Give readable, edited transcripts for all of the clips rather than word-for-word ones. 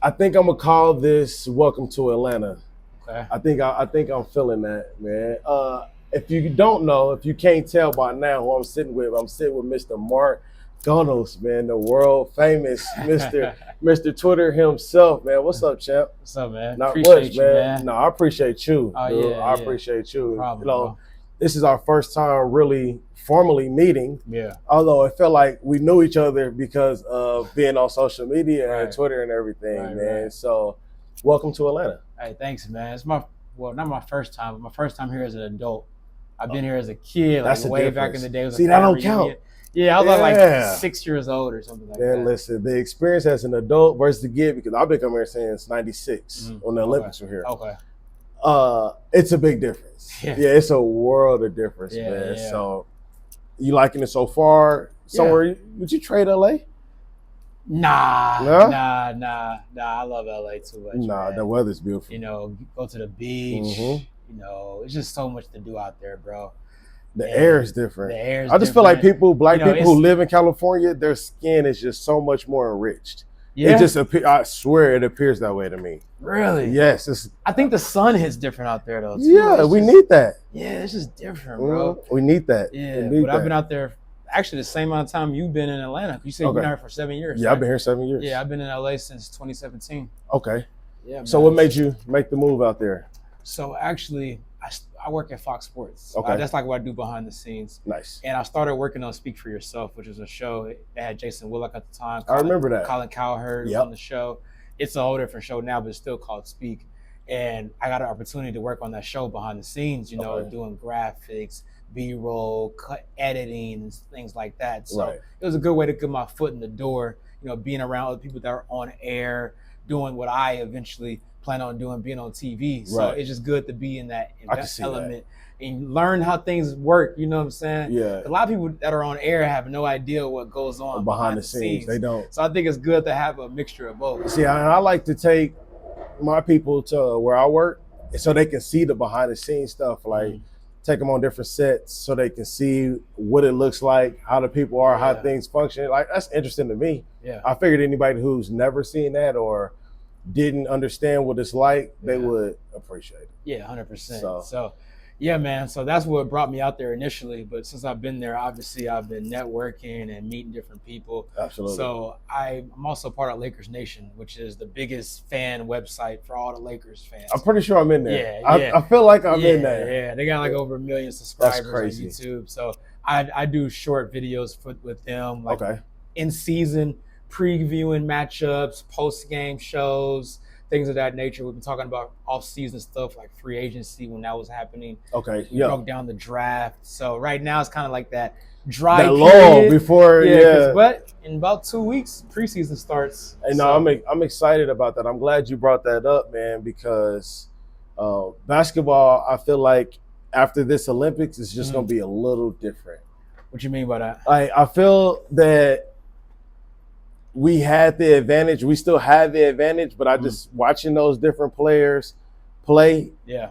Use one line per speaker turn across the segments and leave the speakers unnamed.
I think I'm gonna call this "Welcome to Atlanta."
Okay.
I think I'm feeling that, man. If you don't know, if you can't tell by now who I'm sitting with Mr. Mark Gunnels, man, the world famous Mr. Twitter himself, man. What's up, champ?
What's up, man?
Not much,
Appreciate you,
man.
man.
No, I appreciate you,
Oh
dude.
yeah,
I
yeah.
appreciate
No
you.
problem,
You know,
bro.
this is our first time really formally meeting.
Yeah.
Although it felt like we knew each other because of being on social media and
Right.
Twitter and everything,
Right,
man.
right.
So, welcome to Atlanta.
Hey, thanks, man. It's not my first time, but my first time here as an adult. I've been here as a kid, like
That's the
way back
difference.
in the day. It was
See,
a
that
family
don't count.
reunion. Yeah, I was like 6 years old or something like
Man,
that.
listen, the experience as an adult versus the kid, because I've been coming here since '96 when the Olympics were here.
Okay.
It's a big difference.
Yeah.
It's a world of difference,
Yeah,
man.
yeah.
So, you liking it so far? Somewhere would you trade LA?
Nah.
No?
Nah. I love LA too much.
Nah,
man.
the weather's beautiful.
You know, go to the beach.
Mhm.
You know, it's just so much to do out there, bro.
The
And
air is different.
The air is
I just feel like
different.
black
You know,
people who
it's-
live in California, their skin is just so much more enriched.
Yeah.
It just I swear it appears that way to me.
Really?
Yes, it's
I think the sun hits different out there though. Too.
yeah,
It's
we
just-
need that.
Yeah, it's just different, bro.
We need that.
Yeah,
we need
but I've
that.
been out there actually the same amount of time you've been in Atlanta. You said you've
Okay.
been out here for 7 years.
Yeah,
right?
I've been here 7 years.
Yeah, I've been in LA since 2017.
Okay.
Yeah.
So
man.
what made you make the move out there?
So actually, I work at Fox Sports.
Okay.
That's like what I do behind the scenes.
Nice.
And I started working on Speak for Yourself, which was a show that had Jason Willock at the time.
I remember that.
Colin Cowherd was
Yep.
on the show. It's a whole different show now, but it's still called Speak. And I got an opportunity to work on that show behind the scenes, doing graphics, B-roll, cut editing, and things like that. So
Right.
it was a good way to get my foot in the door, being around other people that are on air, doing what I eventually plan on doing, being on TV. So
Right.
it's just good to be in
I can
that
see
element and learn how things work. You know what I'm saying?
Yeah.
A lot of people that are on air have no idea what goes on
Behind the scenes, they don't.
So I think it's good to have a mixture of both.
See, I like to take my people to where I work so they can see the behind the scenes stuff. Like take them on different sets so they can see what it looks like, how the people are, how things function. Like that's interesting to me.
Yeah.
I figured anybody who's never seen that or didn't understand what it's like, they would appreciate it.
Yeah, 100%.
So-
So, yeah, man. So that's what brought me out there initially. But since I've been there, obviously I've been networking and meeting different people.
Absolutely.
So I'm also part of Lakers Nation, which is the biggest fan website for all the Lakers fans.
I'm pretty sure I'm in there.
Yeah.
I feel like I'm in there.
Yeah, they got like over 1 million subscribers on
crazy.
YouTube. So I do short videos with them, like
Okay.
in season previewing matchups, post game shows, things of that nature. We've been talking about off season stuff like free agency when that was happening.
Okay.
We
Yeah.
broke down the draft. So right now it's kind of like that dry
That lull
period.
before, yeah.
But in about 2 weeks, preseason starts.
And no, I'm excited about that. I'm glad you brought that up, man, because basketball, I feel like after this Olympics, it's just going to be a little different.
What you mean by that?
I feel that we had the advantage. We still have the advantage, but I just watching those different players play,
Yeah.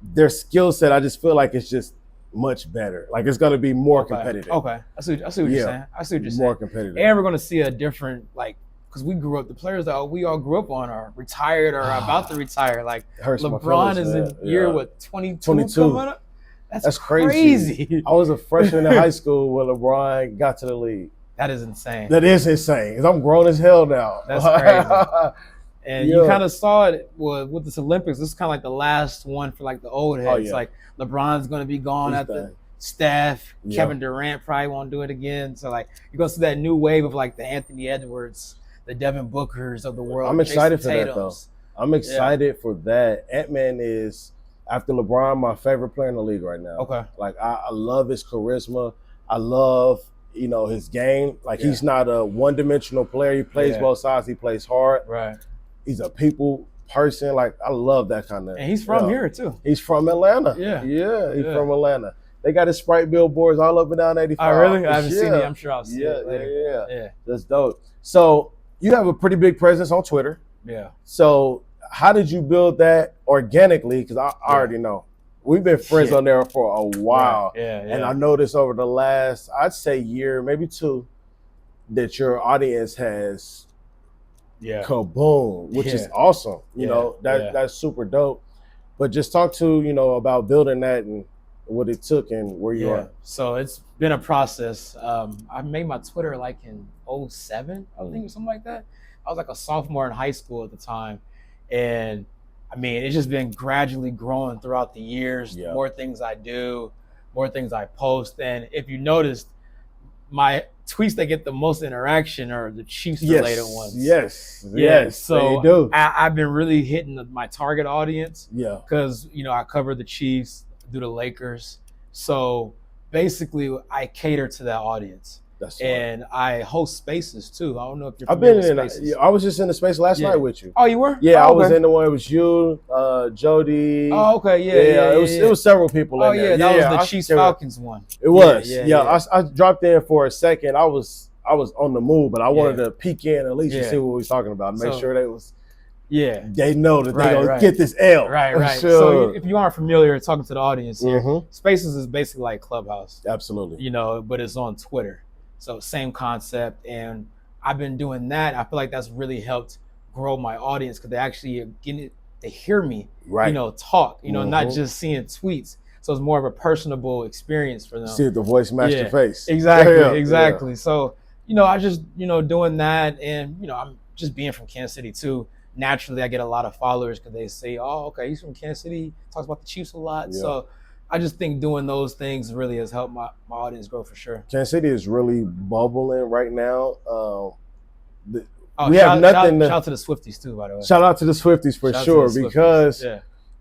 their skill set, I just feel like it's just much better. Like it's going to be more competitive.
Okay. I see what you're saying. I see what you're saying.
More competitive.
And we're going to see a different, like, because we grew up, the players that we all grew up on are retired or about to retire. Like,
Hurts my
LeBron
feelings,
is
man.
in year,
Yeah.
what, 22
22.
coming up?
That's crazy. I was a freshman in high school when LeBron got to the league.
That is insane.
That is insane. 'Cause I'm grown as hell now.
That's crazy. And
Yeah.
you kind of saw it with this Olympics. This is kind of like the last one for like the old heads.
Oh, yeah.
Like LeBron's going to be gone
He's
at the
done.
Steph.
Yeah.
Kevin Durant probably won't do it again. So like you're going to see that new wave of like the Anthony Edwards, the Devin Bookers of the world.
I'm excited
Jason
for that, though.
Tatums.
I'm excited for that. Ant-Man is, after LeBron, my favorite player in the league right now.
Okay.
Like, I love his charisma. I love, his game. Like, he's not a one-dimensional player. He plays both sides. He plays hard.
Right.
He's a people person. Like, I love that kind of.
And he's from here too.
He's from Atlanta.
Yeah.
Yeah, he's from Atlanta. They got his Sprite billboards all up and down 85.
Oh, really? I haven't seen it. I'm sure I'll see
Yeah,
it later.
yeah. That's dope. So you have a pretty big presence on Twitter.
Yeah.
So how did you build that organically? Because I already know. We've been friends on there for a while.
Right. Yeah.
And I noticed over the last, I'd say year, maybe two, that your audience has
Yeah.
kaboom, which is awesome. You know, that's super dope. But just talk to, you know, about building that and what it took and where you are.
So it's been a process. I made my Twitter like in 07, I think, or something like that. I was like a sophomore in high school at the time. And I mean, it's just been gradually growing throughout the years. The more things I do, more things I post. And if you noticed, my tweets that get the most interaction are the Chiefs related ones.
Yes.
So
they do.
I've been really hitting my target audience.
Yeah.
Because, you know, I cover the Chiefs, do the Lakers. So basically I cater to that audience. And I host spaces too. I don't know if you're familiar with spaces.
I was just in the space last night with you.
Oh, you were?
Yeah, I was in the one. It was you, Jody.
Oh, okay.
It was several people in there.
That was the Chiefs Falcons one.
It was. I dropped in for a second. I was on the move, but I wanted to peek in at least and see what we was talking about. Make sure they was. Yeah, they know that they're gonna get this L.
Right. So if you aren't familiar, talking to the audience here, Spaces is basically like Clubhouse.
Absolutely.
You know, but it's on Twitter. So same concept, and I've been doing that. I feel like that's really helped grow my audience because they actually they hear me, you know, talk. You know, not just seeing tweets. So it's more of a personable experience for them.
See the voice match your face.
Exactly. So you know, I just doing that, and you know, I'm just being from Kansas City too. Naturally, I get a lot of followers because they say, "Oh, okay, he's from Kansas City. Talks about the Chiefs a lot." So I just think doing those things really has helped my audience grow for sure.
Kansas City is really bubbling right now.
Shout out to the Swifties too, by the way.
Shout out to the Swifties for sure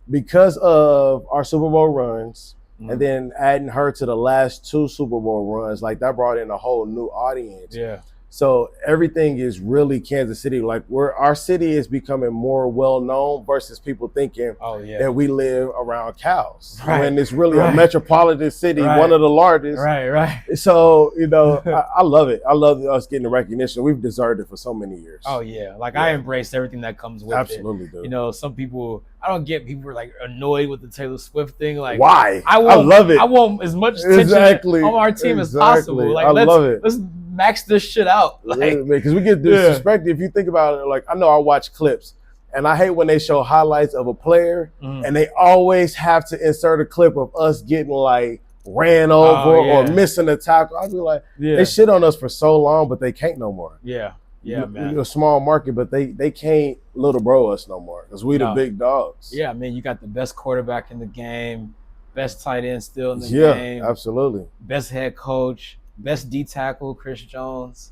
because of our Super Bowl runs and then adding her to the last 2 Super Bowl runs, like that brought in a whole new audience.
Yeah.
So everything is really Kansas City. Like our city is becoming more well known versus people thinking that we live around cows. When it's really a metropolitan city, one of the largest.
Right.
So, you know, I love it. I love us getting the recognition. We've deserved it for so many years.
Oh yeah. Like I embraced everything that comes with it.
Absolutely, dude.
You know, some people, I don't get people are like annoyed with the Taylor Swift thing. Like
why?
I love it. I want as much attention on our team as possible. Like
I love it.
Let's max this shit out, like,
because we get disrespected. If you think about it, like I know I watch clips, and I hate when they show highlights of a player, and they always have to insert a clip of us getting like ran over or missing a tackle. I'd be like, they shit on us for so long, but they can't no more.
Man.
You're a small market, but they can't little bro us no more because we the big dogs.
Yeah, man, you got the best quarterback in the game, best tight end still in the game.
Yeah, absolutely.
Best head coach. Best D tackle, Chris Jones.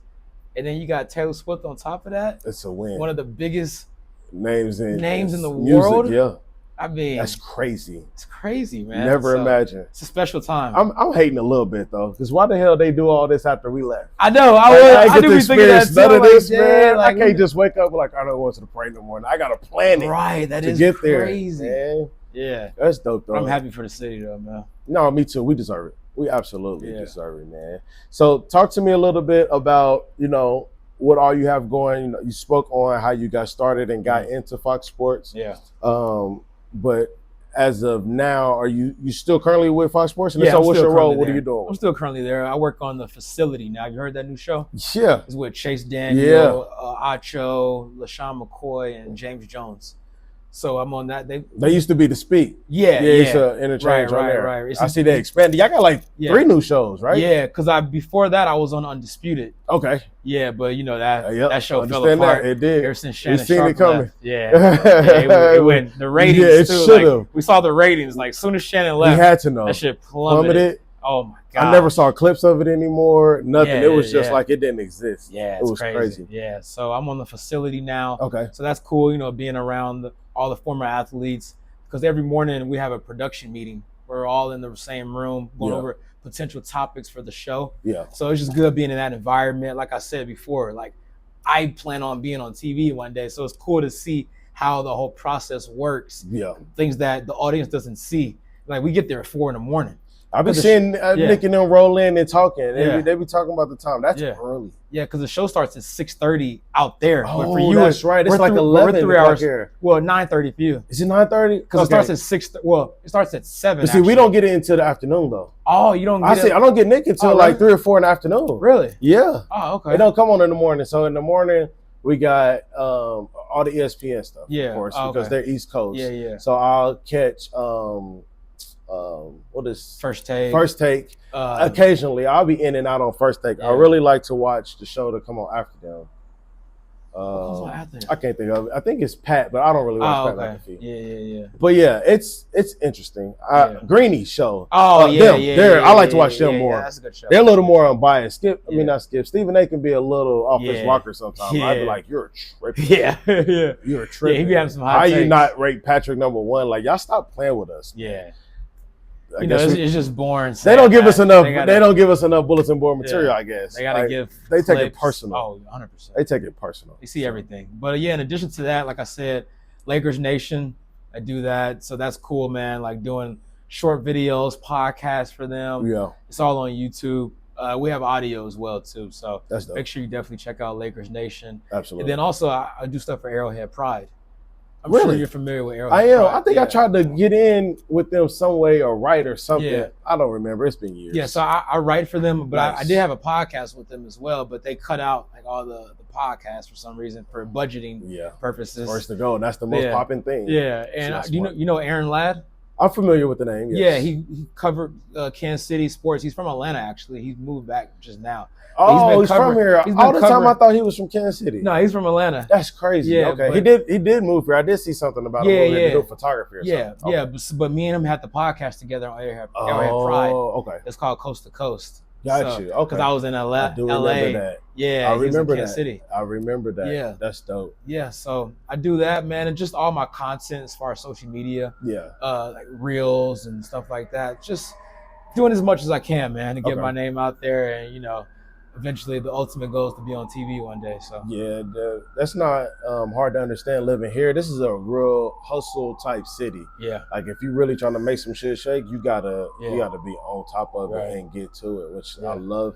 And then you got Taylor Swift on top of that.
It's a win.
One of the biggest
names in
the
music,
world.
Yeah.
I mean,
that's crazy.
It's crazy, man.
Never imagined.
It's a special time.
I'm hating a little bit though, because why the hell they do all this after we left?
I know. I do be thinking that too.
None of this, man. Like, I can't just wake up like I don't go to the parade no more. I gotta plan it.
Right. That is crazy. There, man. Yeah.
That's dope though.
I'm happy for the city though, man.
No, me too. We deserve it. We absolutely deserve it, man. So talk to me a little bit about, you know, what all you have going. You know, you spoke on how you got started and got into Fox Sports.
Yeah.
But as of now, are you still currently with Fox Sports? And so what's your role? What are you doing?
I'm still currently there. I work on the facility now. Have you heard that new show?
Yeah.
It's with Chase Daniel, Acho, LaShawn McCoy, and James Jones. So I'm on that.
They used to be the Speak.
Yeah.
It's an interchange on there.
Right.
I see they expanded. Y'all got like 3 new shows, right?
Yeah, because before that I was on Undisputed.
Okay.
Yeah, but you know that show fell apart.
It did.
Ever since Shannon
seen
Sharp
it coming.
left. It went. The ratings
it
too.
Like,
we saw the ratings. Like as soon as Shannon left,
we had to know.
That shit plummeted. Oh my god!
I never saw clips of it anymore. Nothing. It was just like it didn't exist.
Yeah,
it was crazy.
Yeah. So I'm on the facility now.
Okay.
So that's cool. You know, being around all the former athletes, because every morning we have a production meeting. We're all in the same room going over potential topics for the show.
Yeah.
So it's just good being in that environment. Like I said before, like I plan on being on TV one day. So it's cool to see how the whole process works.
Yeah.
Things that the audience doesn't see. Like we get there at 4 a.m.
I've been seeing Nick and them roll in and talking. They be talking about the time. That's early.
Yeah, because the show starts at 6:30 out there.
Oh,
but for you,
that's right. It's like 11.
We're 3 hours here. Well, 9:30 for you.
Is it 9:30?
Because it starts at 6. Well, it starts at 7.
But see, we don't get it until the afternoon though.
Oh, you don't. I
don't get Nick until like 3 or 4 in the afternoon.
Really?
Yeah.
Oh, okay.
They don't come on in the morning. So in the morning, We got all the ESPN stuff,
Yeah.
of course,
Oh,
because
okay.
they're East Coast.
Yeah, yeah.
So I'll catch what is
First Take.
First Take. Occasionally, I'll be in and out on First Take.
Yeah.
I really like to watch the show that come on after them.
What comes on after that?
I can't think of it. I think it's Pat, but I don't really watch Pat
okay.
McAfee.
Yeah.
But yeah, it's interesting. Greeny's show.
Oh yeah,
I like to watch them more.
Yeah, that's a good show.
They're a little more unbiased. Not Skip. Stephen A. can be a little off his rocker sometimes.
Yeah.
I'd be like, you're a tripping.
Yeah.
You're a tripping.
Yeah, he be having some hot
How
takes.
you not rate Patrick #1? Like, y'all stop playing with us.
Yeah.
I
You know,
guess
it's just boring.
they don't give us enough. They don't give us enough bulletin board material. I guess
they gotta give.
They take it
clips.
personal.
Oh, 100%.
They take it personal.
They see everything. But yeah, in addition to that, like I said, Lakers Nation, I do that. So that's cool, man. Like doing short videos, podcasts for them.
Yeah.
It's all on YouTube. We have audio as well too. So
that's dope.
Make sure you definitely check out Lakers Nation.
Absolutely.
And then also I do stuff for Arrowhead Pride. I'm
really?
sure you're familiar with Arrowhead
I am.
Pride.
I think I tried to get in with them some way or write or something.
Yeah.
I don't remember. It's been years.
Yeah, so I write for them, but
Nice.
I did have a podcast with them as well, but they cut out like all the podcasts for some reason for budgeting purposes.
First to go, and that's the most popping thing.
Yeah, and you know Aaron Ladd?
I'm familiar with the name. Yes.
Yeah, he covered Kansas City sports. He's from Atlanta, actually. He's moved back just now.
Oh, he's from here. All the time I thought he was from Kansas City.
No, he's from Atlanta.
That's crazy.
Yeah,
okay. He did move here. I did see something about him moving to do photography or something.
Yeah, but me and him had the podcast together on Airhead Pride.
Okay.
It's called Coast to Coast.
Got you. Okay.
Because I was in LA.
I do remember that.
Yeah,
I remember
Kansas City.
I remember that.
Yeah.
That's dope.
Yeah, so I do that, man, and just all my content as far as social media.
Yeah.
Like reels and stuff like that. Just doing as much as I can, man, to get my name out there, and eventually the ultimate goal is to be on TV one day. So
yeah, that's not hard to understand living here. This is a real hustle type city.
Yeah.
Like if you're really trying to make some shit shake, you gotta be on top of it and get to it, which I love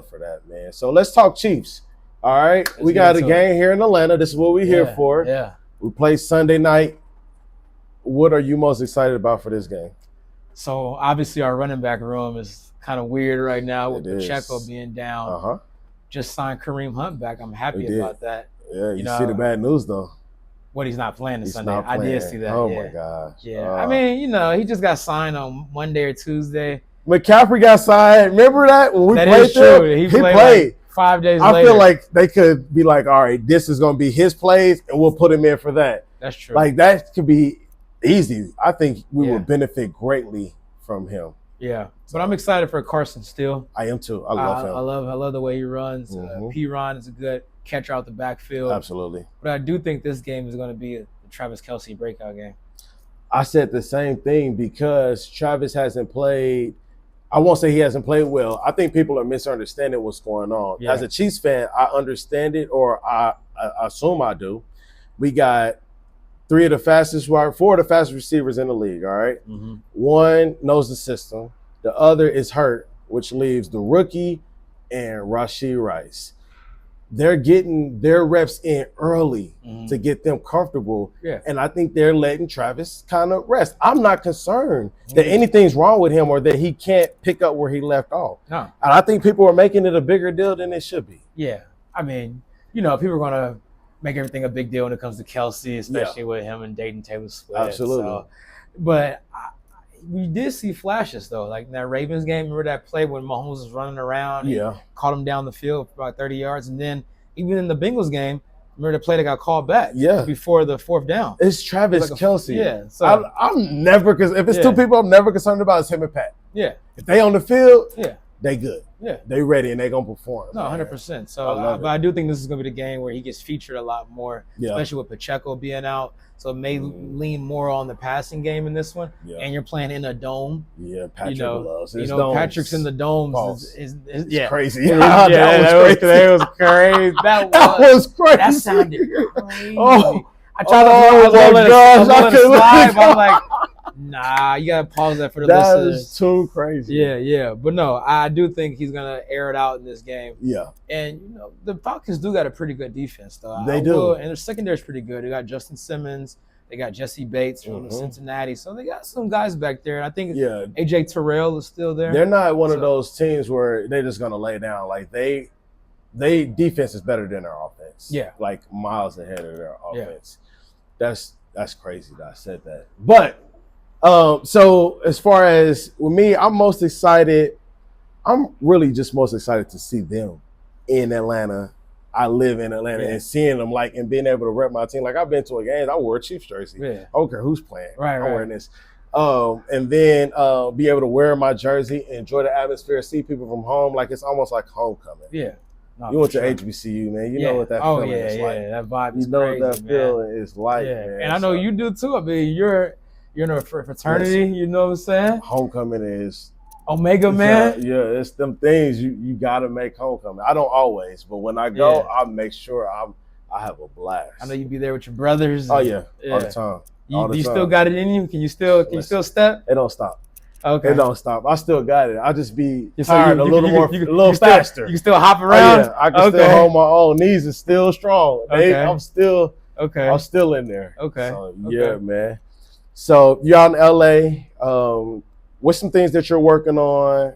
for that, man. So let's talk Chiefs. All right. We got a game here in Atlanta. This is what we're here for.
Yeah.
We play Sunday night. What are you most excited about for this game?
So obviously our running back room is kind of weird right now with Pacheco being down. Just signed Kareem Hunt back. I'm happy about that.
Yeah, you see the bad news though.
What, he's not playing this Sunday? I did see that.
Oh my gosh.
Yeah. I mean, he just got signed on Monday or Tuesday.
McCaffrey got signed. Remember that when we played
true. He played. Like 5 days later.
I feel like they could be like, all right, this is going to be his plays, and we'll put him in for that.
That's true.
Like that could be easy. I think we would benefit greatly from him.
Yeah, but I'm excited for Carson still.
I am too. I love him.
I love the way he runs. P-Ron is a good catcher out the backfield.
Absolutely.
But I do think this game is going to be a Travis Kelce breakout game.
I said the same thing because Travis hasn't played. I won't say he hasn't played well. I think people are misunderstanding what's going on.
Yeah.
As a Chiefs fan, I understand it, or I assume I do. We got four of the fastest receivers in the league, all right? One knows the system. The other is hurt, which leaves the rookie and Rashee Rice. They're getting their reps in early to get them comfortable.
Yeah.
And I think they're letting Travis kind of rest. I'm not concerned that anything's wrong with him or that he can't pick up where he left off.
No.
And I think people are making it a bigger deal than it should be.
Yeah. I mean, people are going to make everything a big deal when it comes to Kelce, especially with him and Dayton Taylor split.
Absolutely.
So, but we did see flashes, though. Like in that Ravens game, remember that play when Mahomes was running around and caught him down the field for about 30 yards? And then even in the Bengals game, remember the play that got called back before the fourth down?
It's Travis Kelce.
Yeah. So
I'm never, because if it's two people I'm never concerned about, it's him and Pat.
Yeah.
If they on the field, they good.
Yeah.
They ready and they going to perform.
No, 100%. So, but I do think this is going to be the game where he gets featured a lot more, especially with Pacheco being out. So it may lean more on the passing game in this one. Yeah. And you're playing in a dome.
Yeah, Patrick loves his
Patrick's in the domes is
crazy.
That was crazy. That was crazy. That sounded crazy. I tried to let it slide. I'm like, nah, you gotta pause that for the listeners.
That is too crazy.
Yeah. But no, I do think he's gonna air it out in this game.
Yeah.
And the Falcons do got a pretty good defense, though.
They do.
And their secondary is pretty good. They got Justin Simmons. They got Jesse Bates from Cincinnati. So they got some guys back there. And I think AJ Terrell is still there.
They're not one of those teams where they're just gonna lay down. Like they they defense is better than their offense.
Yeah.
Like miles ahead of their offense. Yeah. That's crazy that I said that. But so as far as with me, I'm really just most excited to see them in Atlanta. I live in Atlanta and seeing them and being able to rep my team. Like I've been to a game, I wore a Chiefs jersey.
Yeah.
I don't care who's playing.
I'm
wearing this. And then be able to wear my jersey, enjoy the atmosphere, see people from home. Like it's almost like homecoming.
Yeah. No,
you went to HBCU, man. You know what that feeling is like.
That vibe is
you know
crazy,
what that feeling is like, man.
And I know you do too. I mean, you're in a fraternity, you know what I'm saying?
Homecoming is
Omega, man.
Yeah, it's them things you gotta make homecoming. I don't always, but when I go, I make sure I have a blast.
I know you be there with your brothers.
Oh yeah, all the time.
Do you still got it in you? Can you still step?
It don't stop.
Okay.
It don't stop. I still got it. I just be tired a little faster.
You can still hop around?
Oh, yeah. I can still hold my own. Knees are still strong. I'm still in there.
Okay.
So, yeah, man. So you're out in LA. What's some things that you're working on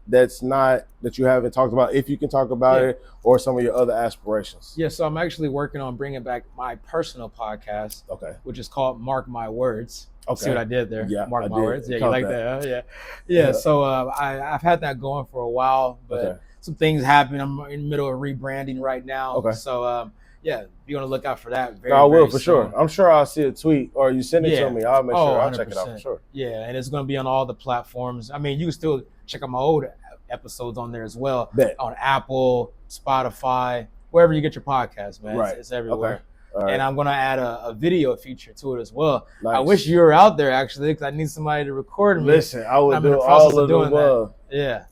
that you haven't talked about, if you can talk about it, or some of your other aspirations?
Yeah, so I'm actually working on bringing back my personal podcast, which is called Mark My Words.
Okay.
See what I did there?
Yeah,
Mark My Words. Yeah, you like that? Huh? Yeah. So I've had that going for a while, but some things happen. I'm in the middle of rebranding right now.
Okay.
So be on the lookout for that.
I will for sure. I'm sure I'll see a tweet or you send it to me. I'll make sure I'll
100%.
check it out for sure.
Yeah, and it's going to be on all the platforms. I mean, you can still check out my old episodes on there as well. On Apple, Spotify, wherever you get your podcast, man.
Right.
It's everywhere.
Okay. Right.
And I'm going to add a video feature to it as well.
Nice.
I wish you were out there, actually, because I need somebody to record me.
Listen, I would do all of the above.
Yeah.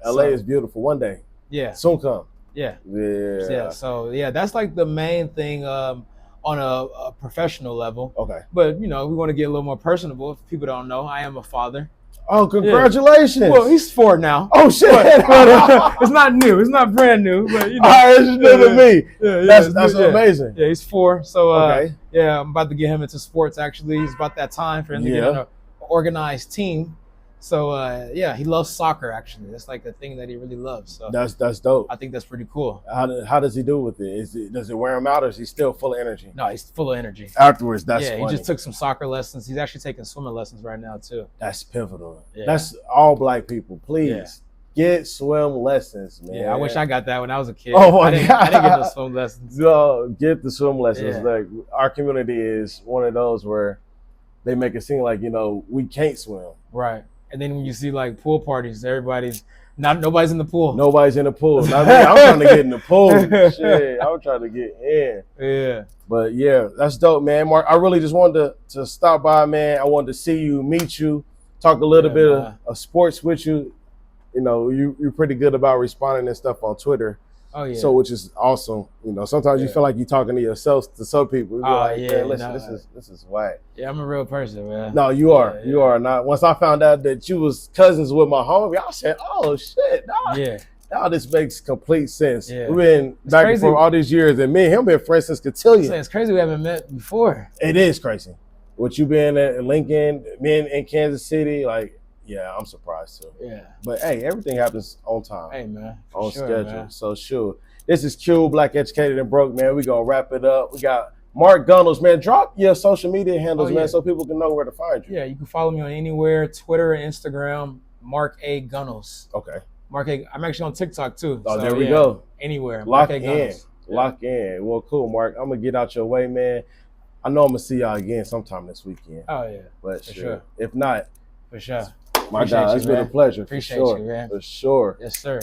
LA is beautiful. One day.
Yeah.
Soon come.
Yeah.
Yeah.
So, that's like the main thing on a professional level.
Okay.
But, we want to get a little more personable. If people don't know, I am a father.
Oh, congratulations.
Yeah. Well, he's 4 now.
Oh, shit.
But, it's not new. It's not brand new. But,
it's new to me. That's amazing.
Yeah, he's 4. So, I'm about to get him into sports, actually. It's about that time for him to get in an organized team. So, he loves soccer, actually. That's like a thing that he really loves. So
that's dope.
I think that's pretty cool.
How does he do with it? Does it wear him out, or is he still full of energy?
No, he's full of energy.
Afterwards, that's funny.
He just took some soccer lessons. He's actually taking swimming lessons right now, too.
That's pivotal. Yeah. That's all black people. Please get swim lessons, man.
Yeah, I wish I got that when I was a kid.
Oh,
I didn't get those swim lessons.
Get the swim lessons. Yeah. Like, our community is one of those where they make it seem like, we can't swim.
Right. And then when you see like pool parties, nobody's in the pool.
Nobody's in the pool. Not me. I'm trying to get in the pool. Shit, I'm trying to get in.
Yeah.
But yeah, that's dope, man. Mark, I really just wanted to stop by, man. I wanted to see you, meet you, talk a little bit of sports with you. You're pretty good about responding and stuff on Twitter.
Oh yeah.
So which is awesome. Sometimes you feel like you're talking to yourself to some people. Listen, this is whack.
Yeah, I'm a real person, man.
No, you are. You are not. Once I found out that you was cousins with my homie, I said, "Oh shit, nah.
Yeah.
Now this makes complete sense."
Yeah.
We've been back and forth all these years, and me and him been friends since cotillion.
It's crazy we haven't met before.
It is crazy. With you being at Lincoln, me in Kansas City, I'm surprised too.
Yeah.
But hey, everything happens on time.
Hey, man.
On schedule. Man. So sure. This is Q, Black Educated and Broke, man. We're going to wrap it up. We got Mark Gunnels, man. Drop your social media handles, man, so people can know where to find you.
Yeah, you can follow me on anywhere, Twitter and Instagram, Mark A. Gunnels.
Okay.
Mark A. I'm actually on TikTok too.
Oh, there we go.
Anywhere.
Lock in. Lock in. Well, cool, Mark. I'm going to get out your way, man. I know I'm going to see y'all again sometime this weekend.
Oh, yeah.
But for sure. If not.
For sure.
My God, it's been a pleasure.
Appreciate
for sure.
You, man.
For sure.
Yes, sir.